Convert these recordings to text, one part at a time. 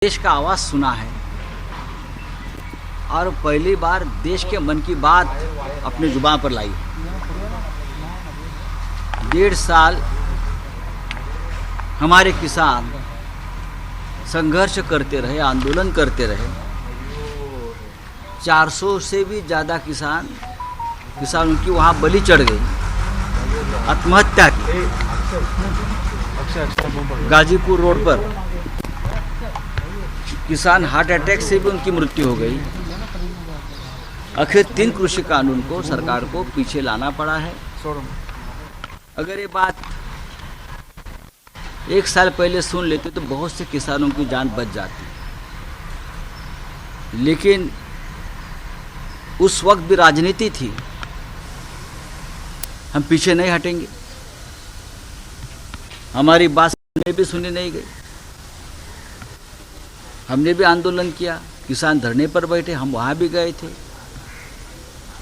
देश का आवाज़ सुना है और पहली बार देश के मन की बात अपने जुबान पर लाई। 1.5 साल हमारे किसान संघर्ष करते रहे, आंदोलन करते रहे। 400 से भी ज़्यादा किसान उनकी वहाँ बलि चढ़ गई, आत्महत्या की। गाजीपुर रोड पर किसान हार्ट अटैक से भी उनकी मृत्यु हो गई। आखिर 3 कृषि कानून को सरकार को पीछे लाना पड़ा है। अगर ये बात 1 साल पहले सुन लेते तो बहुत से किसानों की जान बच जाती, लेकिन उस वक्त भी राजनीति थी। हम पीछे नहीं हटेंगे, हमारी बात भी सुनी नहीं गई। हमने भी आंदोलन किया, किसान धरने पर बैठे, हम वहाँ भी गए थे,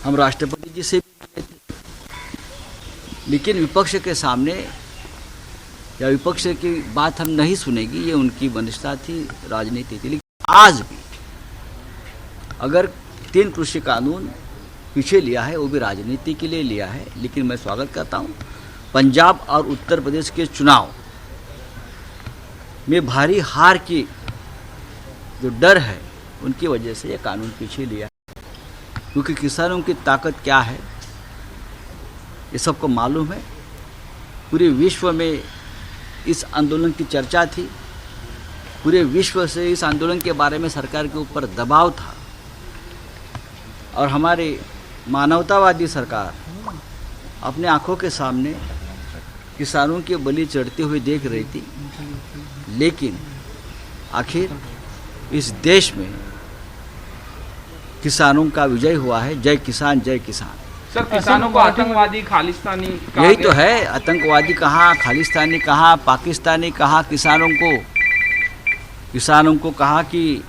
हम राष्ट्रपति जी से भी गए थे। लेकिन विपक्ष के सामने या विपक्ष की बात हम नहीं सुनेगी, ये उनकी वंशता थी, राजनीति थी। लेकिन आज भी अगर 3 कृषि कानून पीछे लिया है, वो भी राजनीति के लिए लिया है। लेकिन मैं स्वागत करता हूँ, पंजाब और उत्तर प्रदेश के चुनाव में भारी हार की जो डर है, उनकी वजह से ये कानून पीछे लिया। क्योंकि किसानों की ताकत क्या है ये सबको मालूम है। पूरे विश्व में इस आंदोलन की चर्चा थी, पूरे विश्व से इस आंदोलन के बारे में सरकार के ऊपर दबाव था, और हमारी मानवतावादी सरकार अपने आंखों के सामने किसानों की बलि चढ़ते हुए देख रही थी। लेकिन आखिर इस देश में किसानों का विजय हुआ है। जय किसान, जय किसान। सर, किसानों को आतंकवादी, खालिस्तानी यही तो है। आतंकवादी कहाँ, खालिस्तानी कहाँ, पाकिस्तानी कहाँ। किसानों को कहा कि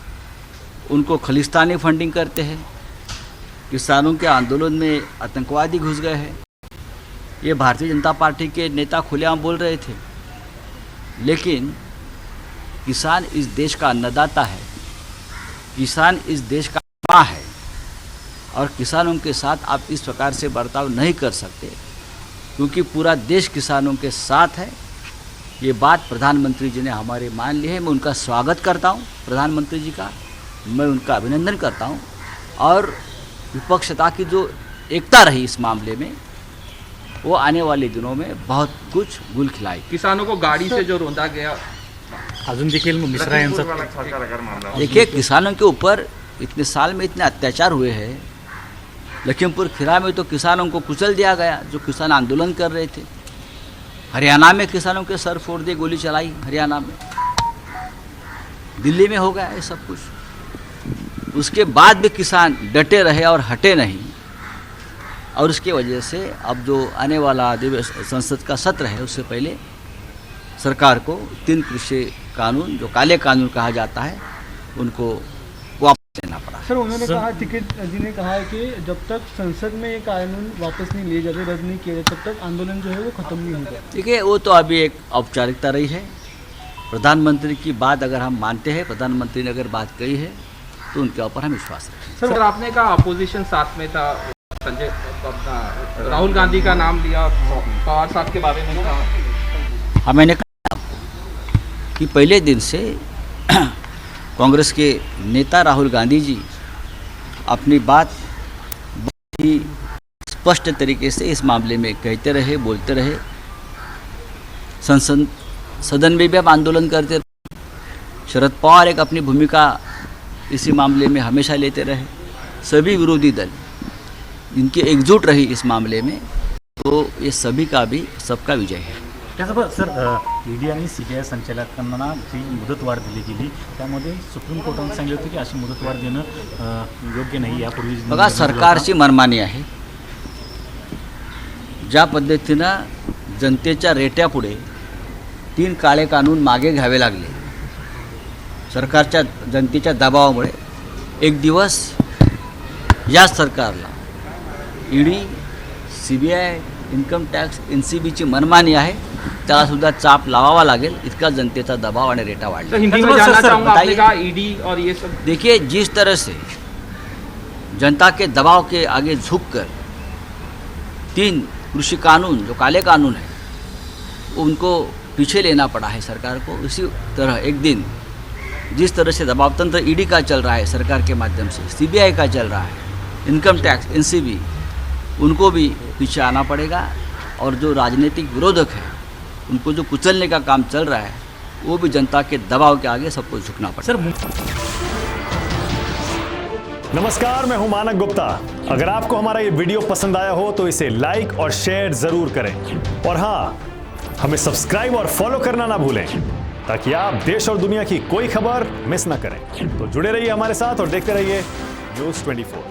उनको खालिस्तानी फंडिंग करते हैं। किसानों के आंदोलन में आतंकवादी घुस गए हैं। ये भारतीय जनता पार्टी के नेता खुलेआम बोल रहे थे। लेकिन किसान इस देश का अन्नदाता है, किसान इस देश का माँ है, और किसानों के साथ आप इस प्रकार से बर्ताव नहीं कर सकते, क्योंकि पूरा देश किसानों के साथ है। ये बात प्रधानमंत्री जी ने हमारे मान ली है। मैं उनका स्वागत करता हूँ, प्रधानमंत्री जी का मैं उनका अभिनंदन करता हूँ। और विपक्षता की जो एकता रही इस मामले में, वो आने वाले दिनों में बहुत कुछ गुल खिलाई। किसानों को गाड़ी से जो रोंदा गया, अजून देखील मिश्रा यांचा देखिए, किसानों के ऊपर इतने साल में इतने अत्याचार हुए हैं। लखीमपुर खीरा में तो किसानों को कुचल दिया गया, जो किसान आंदोलन कर रहे थे। हरियाणा में किसानों के सर फोड़ दिए, गोली चलाई हरियाणा में। दिल्ली में हो गया है सब कुछ। उसके बाद भी किसान डटे रहे और हटे नहीं, और उसकी वजह से अब जो आने वाला संसद का सत्र है, उससे पहले सरकार को 3 कृषि कानून, जो काले कानून कहा जाता है, उनको वापस लेना पड़ा। सर, उन्होंने कहा, टिकैत जी ने कहा है कि जब तक संसद में ये कानून वापस नहीं लिए जाते, रद्द नहीं किए जाते, तब तक आंदोलन जो है वो खत्म नहीं होगा। देखिए, वो तो अभी एक औपचारिकता रही है। प्रधानमंत्री की बात अगर हम मानते हैं, प्रधानमंत्री ने अगर बात कही है, तो उनके ऊपर हम विश्वास रखें। सर, आपने कहा अपोजिशन साथ में था, संजय राहुल गांधी का नाम लिया, पवार साहब के बारे में कहा। हाँ, मैंने कहा आपको कि पहले दिन से कांग्रेस के नेता राहुल गांधी जी अपनी बात बहुत ही स्पष्ट तरीके से इस मामले में कहते रहे, बोलते रहे। सदन में भी अब आंदोलन करते रहे। शरद पवार एक अपनी भूमिका इसी मामले में हमेशा लेते रहे। सभी विरोधी दल इनकी एकजुट रही इस मामले में, तो ये सभी का भी सबका विजय है। त्यासोबत सर, ईडी आणि सीबीआय संचालकांना जी मुदतवाढ दिली गेली, त्यामध्ये सुप्रीम कोर्टाने सांगितले होते की अशी मुदतवाढ देणं योग्य नाही। यापूर्वी बघा, सरकारची मनमानी आहे। ज्या पद्धतीनं जनतेच्या रेट्यापुढे 3 काळे कानून मागे घ्यावे लागले सरकारच्या, जनतेच्या दबावामुळे, एक दिवस या सरकारला ईडी, सीबीआय, इन्कम टॅक्स, NCBची मनमानी आहे, त्याला सुद्धा चाप लावावा लागेल इतका जनतेचा दबाव आणि रेटा वाढला. तो हिंदी में सर, जानना सर, चाहूँगा, आपने बताइए। कहा ईडी और ये सब देखिए, जिस तरह से जनता के दबाव के आगे झुककर 3 कृषि कानून जो काले कानून है उनको पीछे लेना पड़ा है सरकार को, इसी तरह एक दिन जिस तरह से दबाव तंत्र ईडी का चल रहा है सरकार के माध्यम से, सीबीआई का चल रहा है, इनकम टैक्स, एनसीबी, उनको भी पीछे आना पड़ेगा और जो राजनीतिक विरोधक है उनको जो कुचलने का काम चल रहा है वो भी जनता के दबाव के आगे सबको झुकना पड़ेगा. सर, नमस्कार, मैं हूं मानक गुप्ता. अगर आपको हमारा ये वीडियो पसंद आया हो तो इसे लाइक और शेयर जरूर करें और हाँ, हमें सब्सक्राइब और फॉलो करना ना भूलें ताकि आप देश और दुनिया की कोई खबर मिस ना करें. तो जुड़े रहिए हमारे साथ और देखते रहिए न्यूज़ 24.